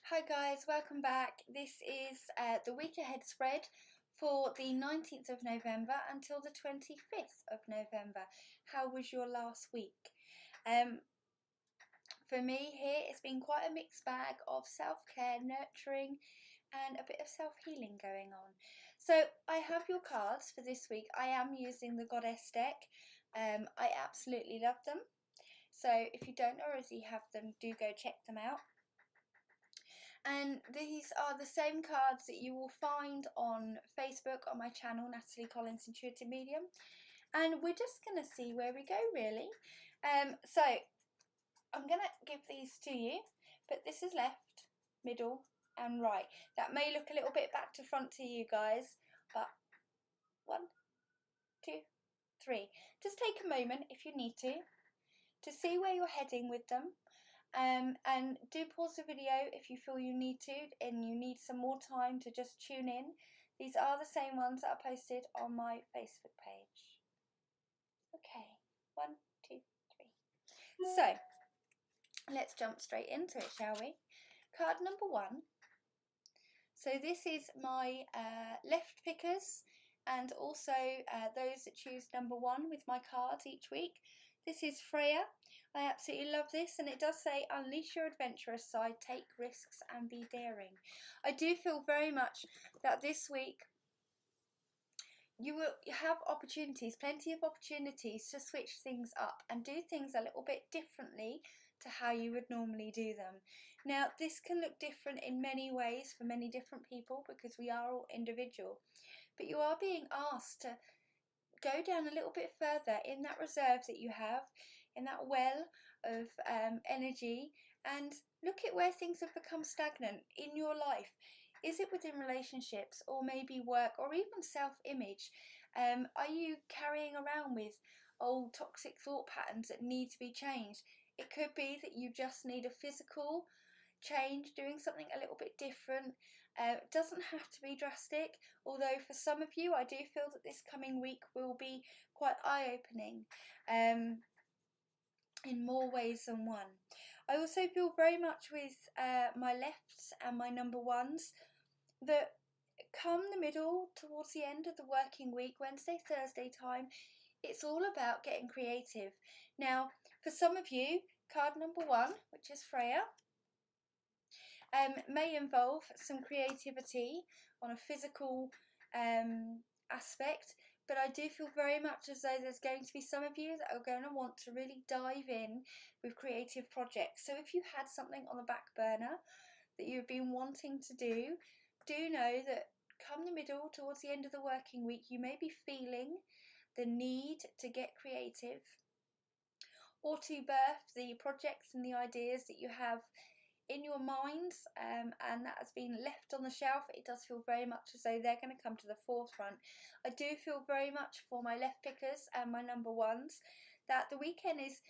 Hi guys, welcome back. This is the week ahead spread for the 19th of November until the 25th of November. How was your last week? For me here, it's been quite a mixed bag of self-care, nurturing and a bit of self-healing going on. So I have your cards for this week. I am using the Goddess deck. I absolutely love them. So if you don't already have them, do go check them out. And these are the same cards that you will find on Facebook on my channel, Natalie Collins Intuitive Medium. And we're just going to see where we go, really. So I'm going to give these to you, but this is left, middle and right. That may look a little bit back to front to you guys, but 1, 2, 3. Just take a moment if you need to see where you're heading with them. And do pause the video if you feel you need to and you need some more time to just tune in. These are the same ones that are posted on my Facebook page. Okay, 1, 2, 3. So let's jump straight into it, shall we? Card number 1. So this is my left pickers and also those that choose number 1 with my cards each week. This is Freya. I absolutely love this, and it does say unleash your adventurous side, take risks and be daring. I do feel very much that this week you will have opportunities, plenty of opportunities to switch things up and do things a little bit differently to how you would normally do them. Now, this can look different in many ways for many different people because we are all individual, but you are being asked to go down a little bit further in that reserve that you have, in that well of energy, and look at where things have become stagnant in your life. Is it within relationships or maybe work or even self-image? Are you carrying around with old toxic thought patterns that need to be changed? It could be that you just need a physical change, doing something a little bit different. It doesn't have to be drastic, although for some of you I do feel that this coming week will be quite eye-opening in more ways than one. I also feel very much with my lefts and my number 1s that come the middle, towards the end of the working week, Wednesday, Thursday time, it's all about getting creative. Now, for some of you, card number 1, which is Freya, may involve some creativity on a physical aspect, but I do feel very much as though there's going to be some of you that are going to want to really dive in with creative projects. So if you had something on the back burner that you've been wanting to do know that come the middle, towards the end of the working week, you may be feeling the need to get creative or to birth the projects and the ideas that you have in your minds, and that has been left on the shelf. It does feel very much as though they're going to come to the forefront. I do feel very much for my left pickers and my number 1s that the weekend is,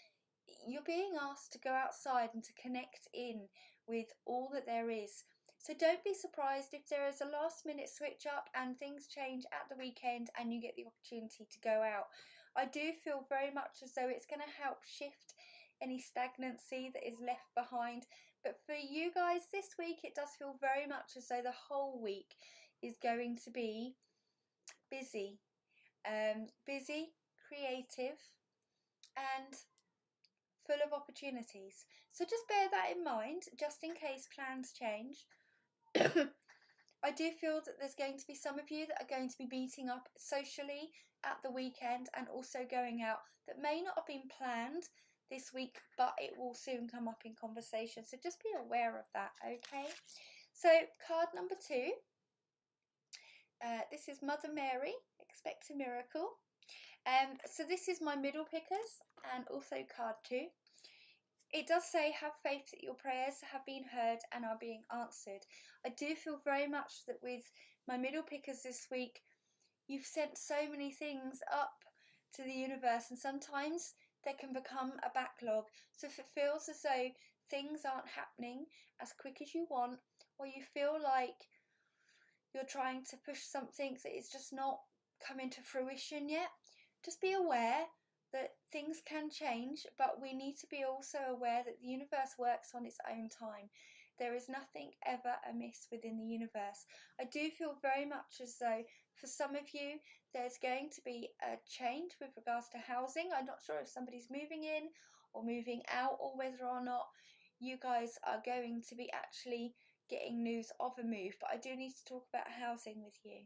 you're being asked to go outside and to connect in with all that there is. So don't be surprised if there is a last minute switch up and things change at the weekend and you get the opportunity to go out. I do feel very much as though it's going to help shift any stagnancy that is left behind. But for you guys this week, it does feel very much as though the whole week is going to be busy. Busy, creative and full of opportunities. So just bear that in mind, just in case plans change. I do feel that there's going to be some of you that are going to be meeting up socially at the weekend and also going out that may not have been planned this week, but it will soon come up in conversation. So just be aware of that, okay? So card number 2. This is Mother Mary, Expect a Miracle. So this is my middle pickers and also card 2. It does say have faith that your prayers have been heard and are being answered. I do feel very much that with my middle pickers this week, you've sent so many things up to the universe, and sometimes they can become a backlog. So if it feels as though things aren't happening as quick as you want, or you feel like you're trying to push something that is just not coming to fruition yet, just be aware that things can change, but we need to be also aware that the universe works on its own time. There is nothing ever amiss within the universe. I do feel very much as though for some of you there's going to be a change with regards to housing. I'm not sure if somebody's moving in or moving out, or whether or not you guys are going to be actually getting news of a move, but I do need to talk about housing with you.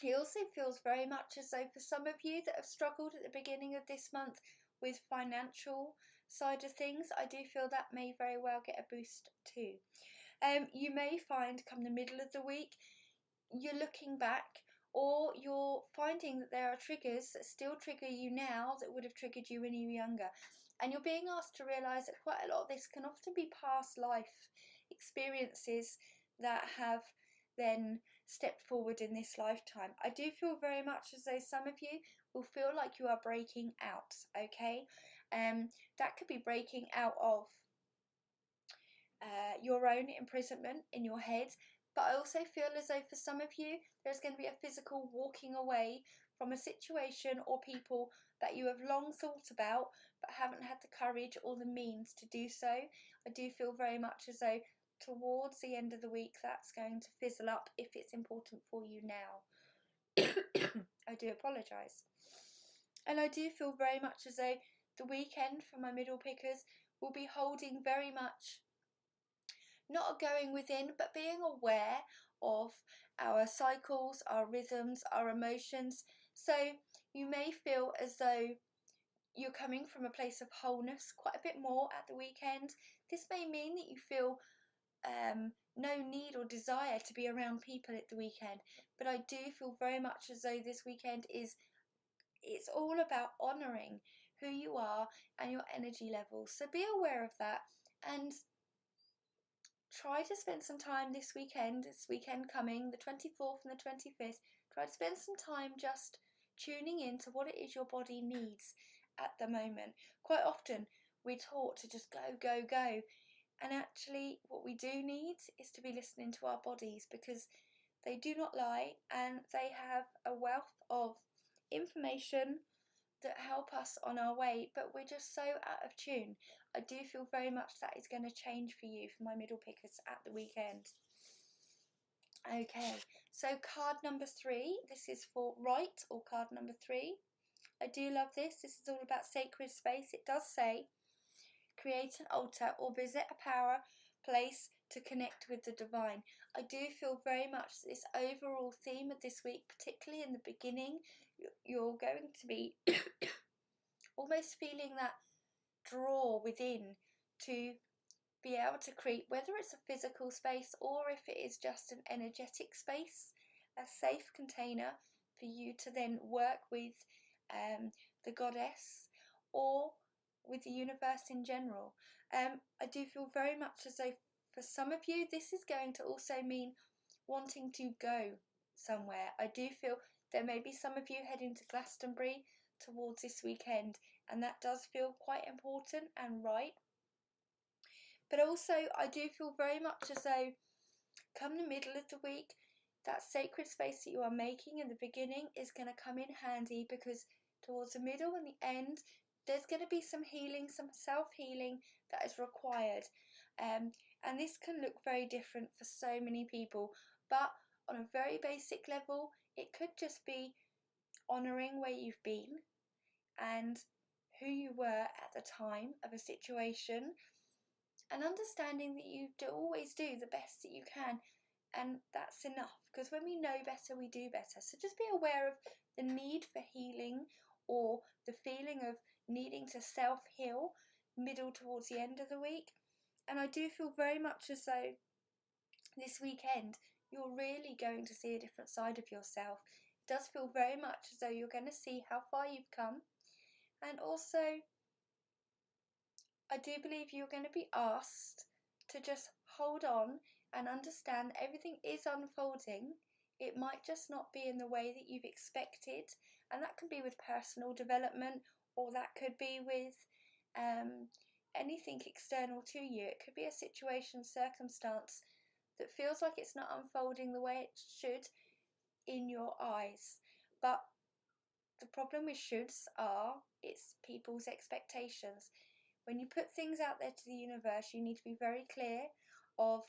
It also feels very much as though for some of you that have struggled at the beginning of this month with financial side of things, I do feel that may very well get a boost too. You may find come the middle of the week you're looking back, or you're finding that there are triggers that still trigger you now that would have triggered you when you were younger, and you're being asked to realise that quite a lot of this can often be past life experiences that have then stepped forward in this lifetime. I do feel very much as though some of you will feel like you are breaking out, okay? That could be breaking out of your own imprisonment in your head, but I also feel as though for some of you there's going to be a physical walking away from a situation or people that you have long thought about but haven't had the courage or the means to do so. I do feel very much as though towards the end of the week that's going to fizzle up if it's important for you now. I do apologise. And I do feel very much as though the weekend for my middle pickers will be holding very much not going within, but being aware of our cycles, our rhythms, our emotions. So you may feel as though you're coming from a place of wholeness quite a bit more at the weekend. This may mean that you feel no need or desire to be around people at the weekend, but I do feel very much as though this weekend it's all about honouring who you are and your energy levels. So be aware of that, and try to spend some time this weekend coming, the 24th and the 25th, try to spend some time just tuning in to what it is your body needs at the moment. Quite often we're taught to just go, go, go. And actually what we do need is to be listening to our bodies, because they do not lie and they have a wealth of information that help us on our way, but we're just so out of tune. I do feel very much that is going to change for you for my middle pickers at the weekend. Okay, so card number 3, this is for right, or card number 3. I do love this. This is all about sacred space. It does say, create an altar or visit a power place to connect with the divine. I do feel very much this overall theme of this week, particularly in the beginning, you're going to be almost feeling that draw within to be able to create, whether it's a physical space or if it is just an energetic space, a safe container for you to then work with the goddess or with the universe in general. I do feel very much as though for some of you this is going to also mean wanting to go somewhere. I do feel there may be some of you heading to Glastonbury towards this weekend, and that does feel quite important and right. But also I do feel very much as though come the middle of the week, that sacred space that you are making in the beginning is going to come in handy, because towards the middle and the end there's going to be some healing, some self-healing that is required, and this can look very different for so many people, but on a very basic level it could just be honouring where you've been and who you were at the time of a situation, and understanding that you do always do the best that you can, and that's enough, because when we know better we do better. So just be aware of the need for healing, or the feeling of needing to self-heal middle towards the end of the week. And I do feel very much as though this weekend you're really going to see a different side of yourself. It does feel very much as though you're going to see how far you've come, and also I do believe you're going to be asked to just hold on and understand everything is unfolding. It might just not be in the way that you've expected, and that can be with personal development, or that could be with anything external to you. It could be a situation, circumstance that feels like it's not unfolding the way it should in your eyes. But the problem with shoulds are it's people's expectations. when you put things out there to the universe, you need to be very clear of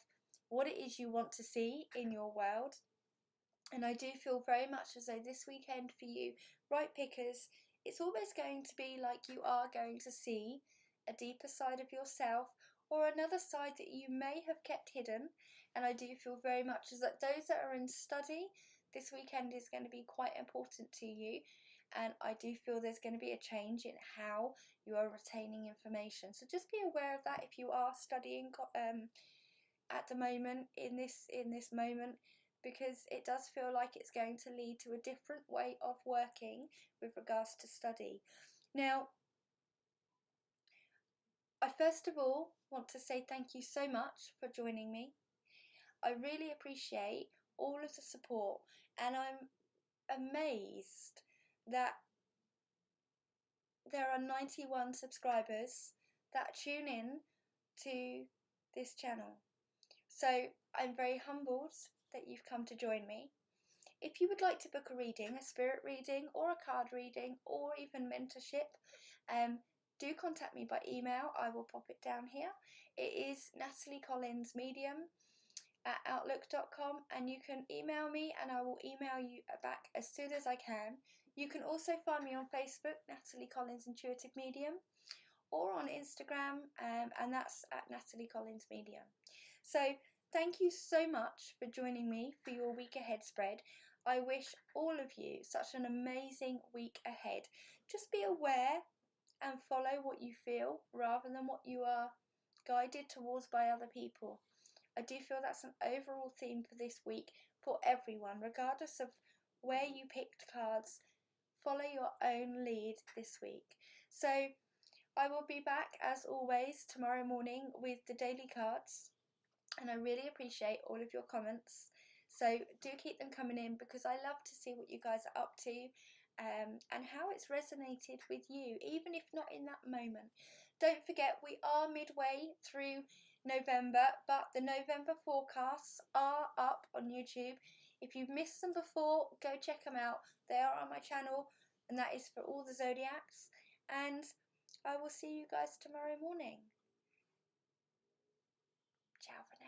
what it is you want to see in your world. And I do feel very much as though this weekend for you, right pickers, it's almost going to be like you are going to see a deeper side of yourself, or another side that you may have kept hidden. And I do feel very much as that those that are in study, this weekend is going to be quite important to you. And I do feel there's going to be a change in how you are retaining information. So just be aware of that if you are studying at the moment, in this moment, because it does feel like it's going to lead to a different way of working with regards to study. Now, I first of all want to say thank you so much for joining me. I really appreciate all of the support, and I'm amazed that there are 91 subscribers that tune in to this channel. So I'm very humbled that you've come to join me. If you would like to book a reading, a spirit reading or a card reading or even mentorship, do contact me by email. I will pop it down here. It is nataliecollinsmedium@outlook.com, and you can email me and I will email you back as soon as I can. You can also find me on Facebook, Natalie Collins Intuitive Medium, or on Instagram, and that's at Natalie Collins Medium. So thank you so much for joining me for your week ahead spread. I wish all of you such an amazing week ahead. Just be aware and follow what you feel rather than what you are guided towards by other people. I do feel that's an overall theme for this week for everyone, regardless of where you picked cards. Follow your own lead this week. So I will be back as always tomorrow morning with the daily cards, and I really appreciate all of your comments. So do keep them coming in, because I love to see what you guys are up to, and how it's resonated with you, even if not in that moment. Don't forget, we are midway through November, but the November forecasts are up on YouTube. If you've missed them before, go check them out. They are on my channel, and that is for all the zodiacs. And I will see you guys tomorrow morning. Ciao for now.